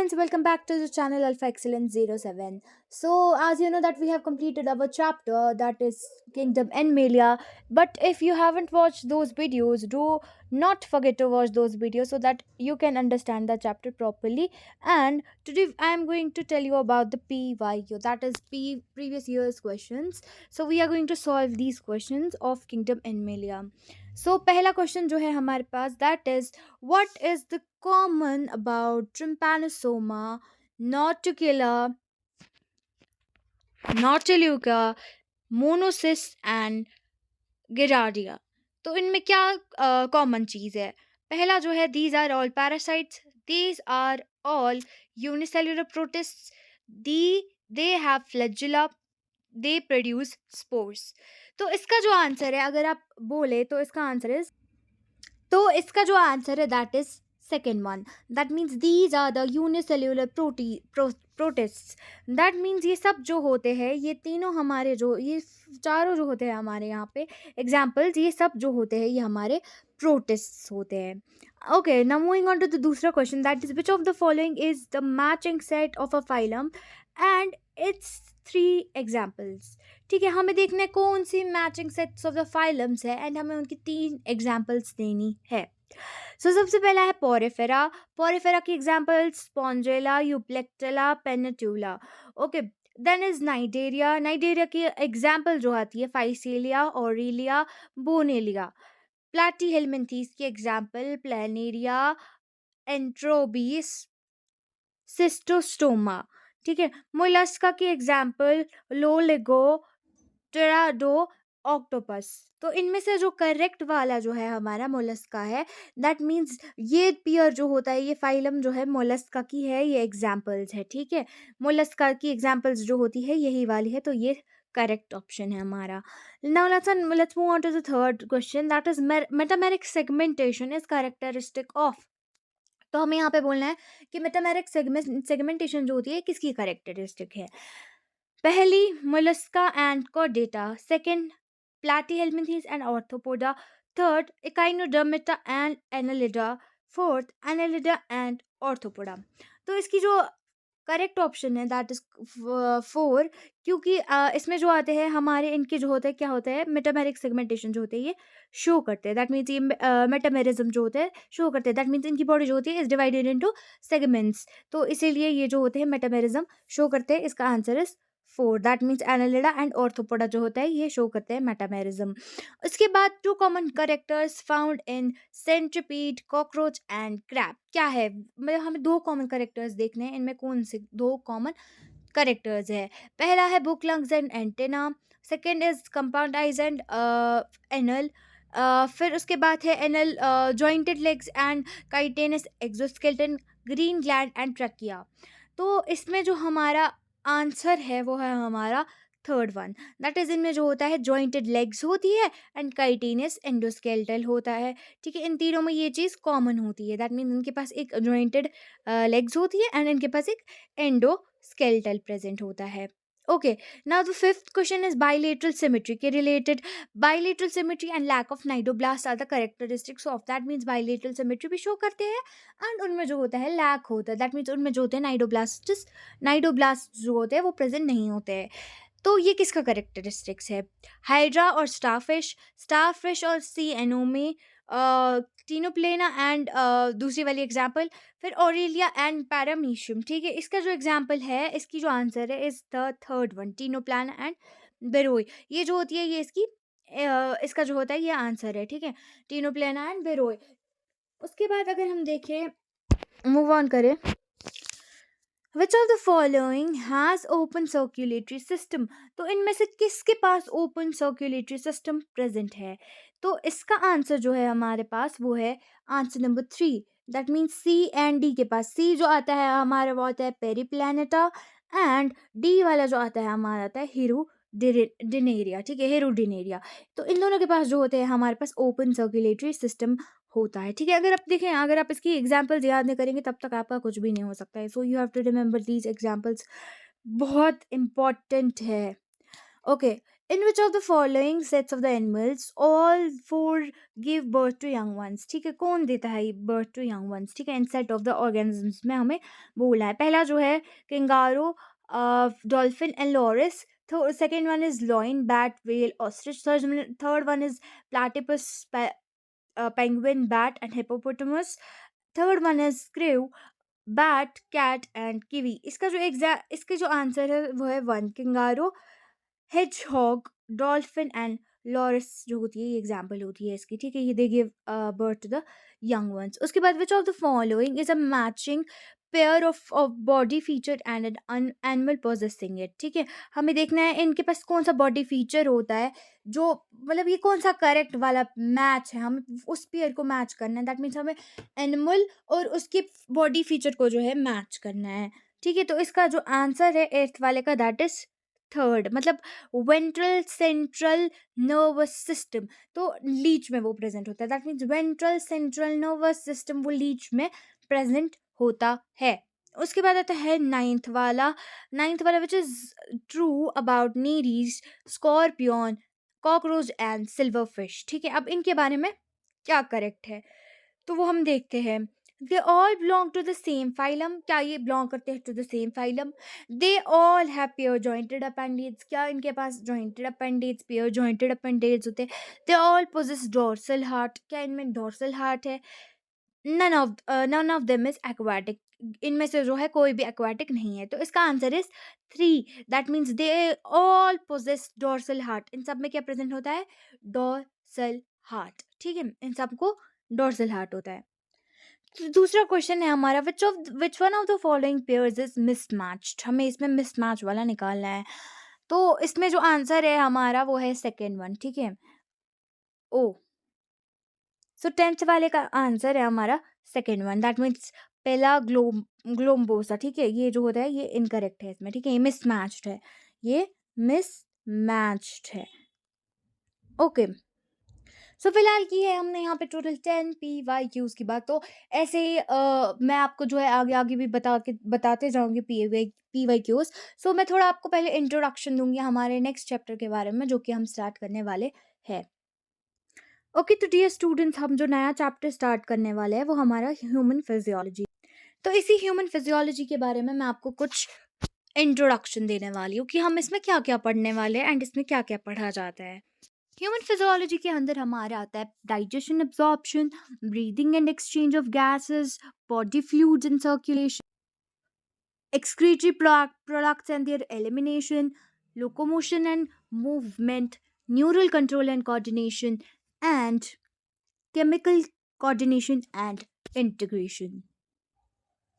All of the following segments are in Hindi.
friends, welcome back to the channel Alpha Excellence 07. So, as you know that we have completed our chapter that is Kingdom Animalia, but if you haven't watched those videos, do not forget to watch those videos so that you can understand the chapter properly. And today I am going to tell you about the PYQ, that is previous year's questions. So, we are going to solve these questions of Kingdom Animalia. So, पहला क्वेश्चन जो है हमारे पास that is what is the common about Trypanosoma, Nautiluca, Nautiluca, Monocyst and Giardia? तो इनमें क्या कॉमन चीज़ है? पहला जो है these are all parasites, these are all unicellular protists, they have flagella, they produce spores. तो इसका जो आंसर है अगर आप बोले तो इसका आंसर है that is second one. That means these are the unicellular protists. That means ये सब जो होते हैं ये तीनों हमारे जो ये चारों जो होते हैं हमारे यहाँ पे एग्जाम्पल्स ये सब जो होते हैं ये हमारे प्रोटिस्ट्स होते हैं. Okay, now moving on to the दूसरा question that is which of the following is the matching set of a phylum and its three examples. ठीक है, हमें देखना है कौन सी matching sets of the phylums है एंड हमें उनकी तीन एग्जाम्पल्स देनी है. सो सबसे पहला है पोरिफेरा. पोरिफेरा की examples spongilla, euplectella, pennatula. Okay, then is cnidaria. Cnidaria की एग्जाम्पल जो आती है फाइसीलिया, ऑरिलिया, बोनेलिया. प्लाटी हेलमिंथीस की एग्जाम्पल प्लेनेरिया, एंट्रोबीस, सिस्टोस्टोमा. ठीक है, मोलस्का की एग्जाम्पल लोलिगो, टेराडो, ऑक्टोपस. तो इनमें से जो करेक्ट वाला जो है हमारा मोलस्का है. दैट मीन्स ये पियर जो होता है ये फाइलम जो है मोलस्का की है, ये एग्जाम्पल्स है. ठीक है, मोलस्का की एग्जाम्पल्स जो होती है यही वाली है, तो ये करेक्ट ऑप्शन है हमारा. Now let's move on to the third question that is metameric segmentation is characteristic of. तो हमें यहाँ पे बोलना है कि मेटामेरिक सेगमेंटेशन जो होती है किसकी कैरेक्टरिस्टिक है. पहली Mollusca and Chordata, second platyhelminthes and arthropoda, third echinodermata and annelida, fourth annelida and arthropoda. तो इसकी जो करेक्ट ऑप्शन है दैट इज फोर, क्योंकि इसमें जो आते हैं हमारे इनके जो होते हैं क्या होता है मेटामेरिक सेगमेंटेशन जो होते हैं ये शो करते हैं. दैट मीन्स ये मेटामेरिज्म जो होते हैं शो करते हैं. दैट मीन्स इनकी बॉडी जो होती है इज डिवाइडेड इनटू सेगमेंट्स, तो इसीलिए ये जो होते हैं मेटामेरिज्म शो करते हैं. इसका answer is four. That means Annelida and arthropoda जो होता है ये शो करते हैं मेटामेरिज्म. उसके बाद two common characters found in centipede, cockroach and crab. क्या है, मतलब हमें दो कॉमन करेक्टर्स देखने हैं, इनमें कौन से दो कॉमन करेक्टर्स है. पहला है book lungs and antenna, second is compound eyes and anal, फिर उसके बाद है anal jointed legs and chitinous exoskeleton, green gland and trachea. तो इसमें जो हमारा आंसर है वो है हमारा थर्ड वन. दैट इज इनमें जो होता है जॉइंटेड लेग्स होती है एंड काइटेनस एंडोस्केलेटल होता है. ठीक है, इन तीनों में ये चीज़ कॉमन होती है. दैट मीन इनके पास एक जॉइंटेड लेग्स होती है एंड इनके पास एक एंडोस्केलेटल प्रेजेंट होता है. Okay, now the fifth question is bilateral symmetry के related. Bilateral symmetry and lack of cnidoblast are the characteristics of. That means bilateral symmetry भी शो करते हैं एंड उनमें जो होता है लैक होता है. दैट मीन्स उनमें जो होते हैं नाइडोब्लास्ट जो होते हैं वो प्रेजेंट नहीं होते हैं. तो ये किसका करेक्टरिस्टिक्स है. हाइड्रा और स्टारफिश और सी एनोमी, टीनोप्लेना एंड दूसरी वाली एग्जाम्पल, फिर ऑरेलिया एंड पैरामीशियम. ठीक है, इसका जो एग्जाम्पल है इसकी जो आंसर है is the third one, ctenoplana and beroe. ये जो होती है ये इसकी इसका जो होता है ये आंसर है. ठीक है, टीनोप्लेना एंड बेरोई. उसके बाद अगर हम देखें मूव ऑन करें, विच of the following has open circulatory system. तो इनमें से किसके पास ओपन सर्कुलेटरी सिस्टम प्रेजेंट है. तो इसका आंसर जो है हमारे पास वो है answer number three. That means C and D के पास. सी जो आता है हमारा वो आता है पेरीप्लैनेटा एंड डी वाला जो आता है हमारा आता है हिरुडिनेरिया. ठीक है, हिरुडिनेरिया. तो इन दोनों के पास जो होते हैं हमारे पास ओपन सर्कुलेटरी सिस्टम होता है. ठीक है, अगर आप देखें अगर आप इसकी एग्जाम्पल्स याद नहीं करेंगे तब तक आपका कुछ भी नहीं हो सकता है. So you have to remember these examples, बहुत इम्पॉर्टेंट है. Okay, In which of the following sets of the animals all four give birth to young ones? ठीक है, कौन देता है birth to young ones? ठीक है, इन set of the organisms में हमें बोला है. पहला जो है kangaroo, dolphin and loris. Second one is loin, bat, whale, ostrich. Third one is platypus, penguin, bat and hippopotamus. Third one is screw, bat, cat and kiwi. इसके जो आंसर है वो है 1 kangaroo, hedgehog, dolphin and loris जो होती है, ये एग्जाम्पल होती है इसकी. ठीक है, ये they give birth to the young ones. उसके बाद which of the following is a matching pair of body feature and an animal possessing it. ठीक है, हमें देखना है इनके पास कौन सा बॉडी फीचर होता है, जो मतलब ये कौन सा करेक्ट वाला मैच है, हमें उस पेयर को मैच करना है. दैट मीन्स हमें एनिमल और उसके बॉडी फीचर को जो है मैच करना है. ठीक है, तो इसका जो आंसर है एर्थ वाले का दैट इज थर्ड, मतलब वेंट्रल सेंट्रल नर्वस सिस्टम. तो लीच में वो प्रेजेंट होता है. That means ventral central nervous system वो लीच में प्रेजेंट होता है. उसके बाद आता है नाइन्थ वाला which is true about Nereis, scorpion, cockroach and silver fish. ठीक है, अब इनके बारे में क्या करेक्ट है तो वो हम देखते हैं. They all belong to the same phylum. क्या ये बिलोंग करते हैं to the same phylum? They all have pair jointed appendages. क्या इनके पास jointed appendages, pair jointed appendages होते हैं? They all possess dorsal heart. क्या इनमें डोर्सल हार्ट है? None of them is aquatic. इनमें से जो है कोई भी एक्वाटिक नहीं है. तो इसका answer is 3. That means they all possess dorsal heart. इन सब में क्या प्रेजेंट होता है? Dorsal heart. ठीक है, इन सबको डोर्सल हार्ट होता है. तो दूसरा क्वेश्चन है हमारा, which one of the following pairs is mismatched. हमें इसमें मिसमैच वाला निकालना है. तो इसमें जो आंसर है हमारा वो है सेकेंड वन. ठीक है, ओ सो 10th वाले का आंसर है हमारा सेकेंड वन. दैट मीन्स पहला ग्लोम्बोसा. ठीक है, ये जो होता है ये इनकरेक्ट है इसमें. ठीक है, ये मिसमैच्ड है, ये मिसमैच्ड है. ओके, सो फिलहाल की है हमने यहाँ पे टोटल 10 PYQs की बात. तो ऐसे मैं आपको जो है आगे आगे भी बताते जाऊंगी PYQs. सो मैं थोड़ा आपको पहले इंट्रोडक्शन दूंगी हमारे नेक्स्ट चैप्टर के बारे में जो कि हम स्टार्ट करने वाले हैं. ओके, तो डियर स्टूडेंट्स, हम जो नया चैप्टर स्टार्ट करने वाले हैं वो हमारा ह्यूमन फिजियोलॉजी. तो इसी ह्यूमन फिजियोलॉजी के बारे में मैं आपको कुछ इंट्रोडक्शन देने वाली हूँ कि हम इसमें क्या क्या पढ़ने वाले हैं एंड इसमें क्या क्या पढ़ा जाता है. ह्यूमन फिजियोलॉजी के अंदर हमारा आता है digestion, absorption, breathing and exchange of gases, body fluids in circulation, excretory products and their elimination, locomotion and movement, neural control and coordination, and chemical coordination and integration.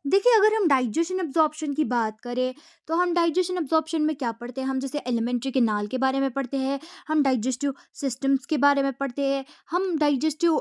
देखिए, अगर हम डाइजेशन एब्जॉर्प्शन की बात करें तो हम डाइजेशन एब्जॉर्प्शन में क्या पढ़ते हैं? हम जैसे एलिमेंट्री केनाल के बारे में पढ़ते हैं, हम डाइजेस्टिव सिस्टम्स के बारे में पढ़ते हैं, हम डाइजेस्टिव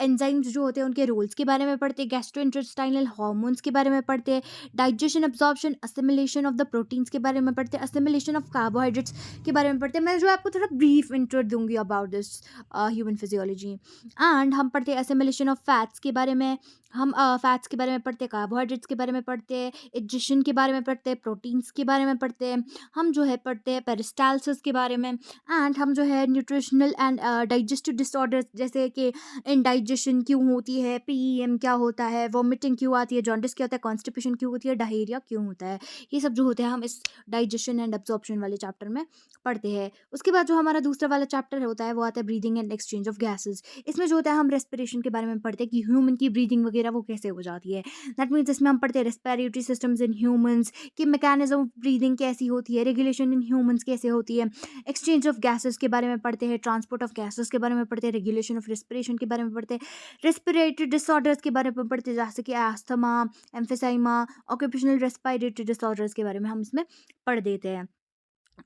एंजाइम्स जो होते हैं उनके रोल्स के बारे में पढ़ते हैं, गैस्ट्रोइंटेस्टाइनल हार्मोन्स के बारे में पढ़ते हैं, digestion absorption, assimilation of the proteins के बारे में पढ़ते हैं, असिमिलेशन ऑफ कार्बोहाइड्रेट्स के बारे में पढ़ते हैं. मैं जो आपको थोड़ा ब्रीफ इंट्रो दूंगी about this human physiology. And हम पढ़ते हैं असिमिलेशन ऑफ फैट्स के बारे में, हम फैट्स के बारे में पढ़ते हैं, कार्बोहाइड्रेट्स के बारे में पढ़ते हैं, डाइजेशन के बारे में पढ़ते हैं, प्रोटीन्स के बारे में पढ़ते हैं, हम जो है पढ़ते हैं पेरिस्टाल्सिस के बारे में. एंड हम जो है न्यूट्रिशनल एंड डाइजेस्टिव डिसऑर्डर्स जैसे कि इंडाइजेशन क्यों होती है, PEM क्या होता है, वॉमिटिंग क्यों आती है, जॉन्डिस क्या होता है, कॉन्स्टिपेशन क्यों होती है, डायरिया क्यों होता है, ये सब जो होते हैं हम इस डाइजेशन एंड एब्जॉर्प्शन वाले चैप्टर में पढ़ते हैं. उसके बाद जो हमारा दूसरा वाला चैप्टर होता है वो आता है breathing and exchange of gases. इसमें जो होता है हम रेस्पिरेशन के बारे में पढ़ते हैं कि ह्यूमन की ब्रीदिंग वगैरह वो कैसे हो जाती है. दैट मीन्स इसमें हम पढ़ते हैं रेस्पिरेटरी सिस्टम्स इन ह्यूमंस कि मैकेनिज्म ऑफ ब्रीदिंग कैसी होती है, रेगुलेशन इन ह्यूमंस कैसे होती है, एक्सचेंज ऑफ गैसेस के बारे में पढ़ते हैं, ट्रांसपोर्ट ऑफ गैसेस के बारे में पढ़ते हैं, रेगुलेशन ऑफ रेस्पिरेशन के बारे में पढ़ते हैं, रेस्पिरेटरी डिसऑर्डर्स के बारे में पढ़ते हैं जैसे कि एस्थमा, एम्फेसाइमा, ऑक्यूपेशनल रेस्पिरेटरी डिसऑर्डर्स के बारे में हम इसमें पढ़ देते हैं.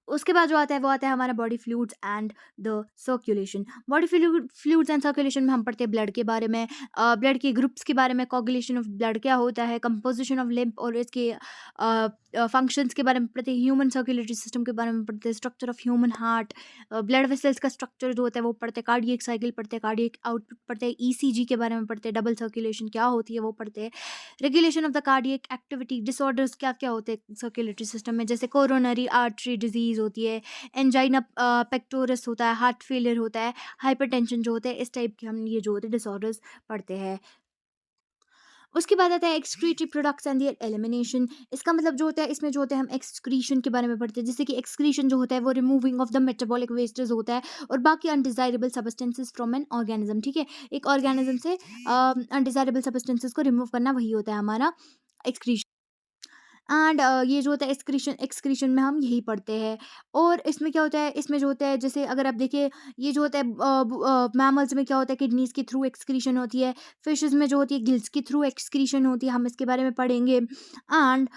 उसके बाद जो आता है वो आता है हमारा body fluids and the circulation. Body fluids and circulation में हम पढ़ते हैं ब्लड के बारे में, ब्लड के ग्रुप्स के बारे में, कोगुलेशन ऑफ ब्लड क्या होता है, कंपोजिशन ऑफ लिम्फ और इसके फंक्शंस के बारे में पढ़ते हैं, ह्यूमन सर्कुलेटरी सिस्टम के बारे में पढ़ते हैं, structure of human heart, blood vessels का स्ट्रक्चर जो होता है वो पढ़ते हैं, कार्डियक साइकिल पढ़ते हैं, कार्डियक आउटपुट पढ़ते हैं, ईसीजी के बारे में पढ़ते हैं, डबल सर्कुलेशन क्या होती है वो पढ़ते हैं, regulation of the cardiac activity, disorders क्या क्या होते हैं सर्कुलेटरी सिस्टम में, जैसे कोरोनरी आर्टरी डिजीज होती है, एंजाइना पेक्टोरस होता है, हार्ट फेलियर होता है, हाइपरटेंशन जो होते हैं, इस टाइप के हम ये जो होते हैं डिसऑर्डर्स पढ़ते हैं। उसके बाद आता है excretory products and there elimination. इसका मतलब जो होता है, इसमें जो होता है हम एक्सक्रीशन के बारे में पढ़ते हैं, जैसे कि एक्सक्रीशन जो होता है वो removing of the metabolic wastage होता है और बाकी undesirable substances from an organism. ठीक है, एक ऑर्गेनिज्म से अनडिजायरेबल सब्सटेंसेस को रिमूव करना, वही होता है हमारा एक्सक्रीशन। एंड ये जो होता है एक्सक्रीशन, एक्सक्रीशन में हम यही पढ़ते हैं। और इसमें क्या होता है, इसमें जो होता है, जैसे अगर आप देखिए, ये जो होता है मैमल्स में क्या होता है, किडनीज के थ्रू एक्सक्रीशन होती है, फिशेस में जो होती है गिल्स के थ्रू एक्सक्रीशन होती है, हम इसके बारे में पढ़ेंगे। एंड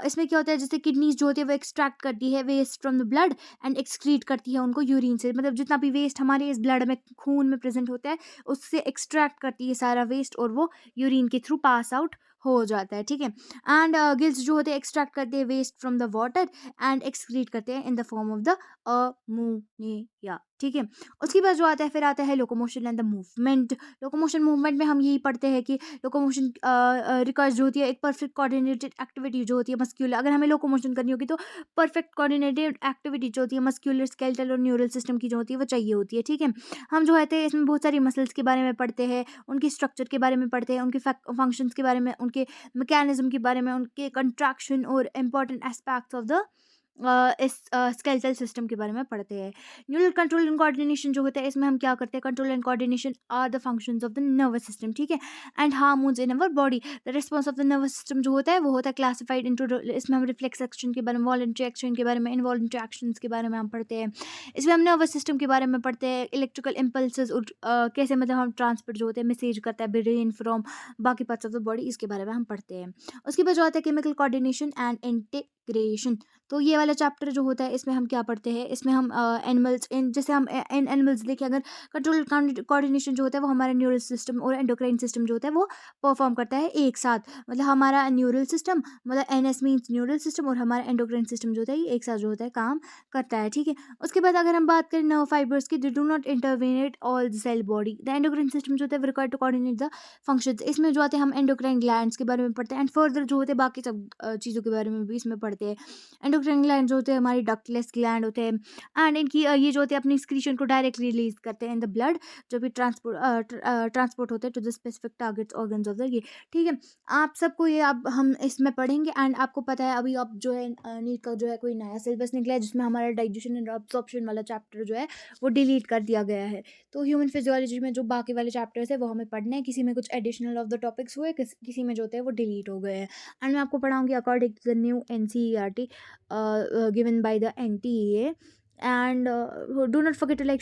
इसमें क्या होता है, जैसे किडनीज जो होती है वो एक्सट्रैक्ट करती है waste from the blood and excrete करती है उनको यूरिन से, मतलब जितना भी वेस्ट हमारे इस ब्लड में, खून में प्रेजेंट होता है, उससे एक्सट्रैक्ट करती है सारा वेस्ट और वो यूरिन के थ्रू पास आउट हो जाता है। ठीक है, एंड गिल्स जो होते हैं एक्सट्रैक्ट करते हैं waste from the water and excrete करते हैं in the form of the ammonia. ठीक है, उसके बाद जो आता है, फिर आता है locomotion and the movement. Locomotion movement में हम यही पढ़ते हैं कि लोकोमोशन रिकॉर्ड जो होती है, एक परफेक्ट कोऑर्डिनेटेड एक्टिविटी जो होती है मस्क्यूलर, अगर हमें लोकोमोशन करनी होगी तो परफेक्ट कोऑर्डिनेटेड एक्टिविटी जो होती है मस्क्यूलर, स्केलेटल और न्यूरल सिस्टम की जो होती है वो चाहिए होती है। ठीक है, हम जो है इसमें बहुत सारी मसल्स के बारे में पढ़ते हैं, उनकी स्ट्रक्चर के बारे में पढ़ते हैं, उनके फंक्शंस के बारे में, उनके मैकेनिज्म के बारे में, उनके कंट्रैक्शन और इम्पॉर्टेंट एस्पेक्ट्स ऑफ द इस स्केलेटल सिस्टम के बारे में पढ़ते हैं। न्यूरल कंट्रोल एंड कोऑर्डिनेशन जो होता है, इसमें हम क्या करते हैं, control and coordination are the functions of the nervous system. ठीक है, and hormones in our body. The response of the nervous system जो होता है वो होता है क्लासिफाइड इनटू, इसमें हम रिफ्लेक्स एक्शन के बारे में, वॉलंटरी एक्शन के बारे में, इनवॉलंटरी एक्शंस के बारे में हम पढ़ते हैं। इसमें हम नर्वस सिस्टम के बारे में पढ़ते हैं, इलेक्ट्रिकल इम्पल्सेस और कैसे मतलब हम ट्रांसपोर्ट जो होते हैं मैसेज करता है ब्रेन फ्रॉम बाकी पार्ट्स ऑफ द बॉडी, इसके बारे में हम पढ़ते हैं। उसके बाद जो आता है केमिकल कोऑर्डिनेशन एंड इंटीग्रेशन। तो ये वाला चैप्टर जो होता है, इसमें हम क्या पढ़ते हैं, इसमें हम एनिमल्स, इन जैसे हम इन एनिमल्स देखिए, अगर कंट्रोल कोऑर्डिनेशन जो होता है वो हमारा न्यूरल सिस्टम और एंडोक्राइन सिस्टम जो होता है वो परफॉर्म करता है एक साथ, मतलब हमारा न्यूरल सिस्टम, मतलब एनएस मीन्स न्यूरल सिस्टम, और हमारा एंडोक्राइन सिस्टम जो होता है ये एक साथ जो होता है काम करता है। ठीक है, उसके बाद अगर हम बात करें नर्व फाइबर्स की, they do not innervate all the cell body. The endocrine system जो होता है required to coordinate the functions. इसमें जो आते हैं हम एंडोक्राइन ग्लैंड्स के बारे में पढ़ते हैं, एंड फर्दर जो होते हैं बाकी सब चीज़ों के बारे में भी इसमें पढ़ते हैं। एंडोक्राइन ग्लैंड जो होते हैं हमारी डक्टलेस ग्लैंड होते हैं, एंड इनकी ये जो होते हैं अपनी एक्सक्रीशन को डायरेक्टली रिलीज करते हैं इन द ब्लड, जो भी ट्रांसपोर्ट होते हैं to the specific targets organs of the ये। ठीक है, आप सबको ये अब हम इसमें पढ़ेंगे। एंड आपको पता है अभी अब जो है नीट का जो है कोई नया सिलेबस निकला है, जिसमें हमारा डाइजेशन एंड अब्सॉर्प्शन वाला चैप्टर जो है वो डिलीट कर दिया गया है। तो ह्यूमन फिजियोलॉजी में जो बाकी वाले चैप्टर्स है वो हमें पढ़ने हैं, किसी में कुछ एडिशनल ऑफ द टॉपिक्स हुए, किसी में जो होते हैं वो डिलीट हो गए हैं। एंड मैं आपको पढ़ाऊंगी according to the new NCERT given by the NTA, and do not forget to like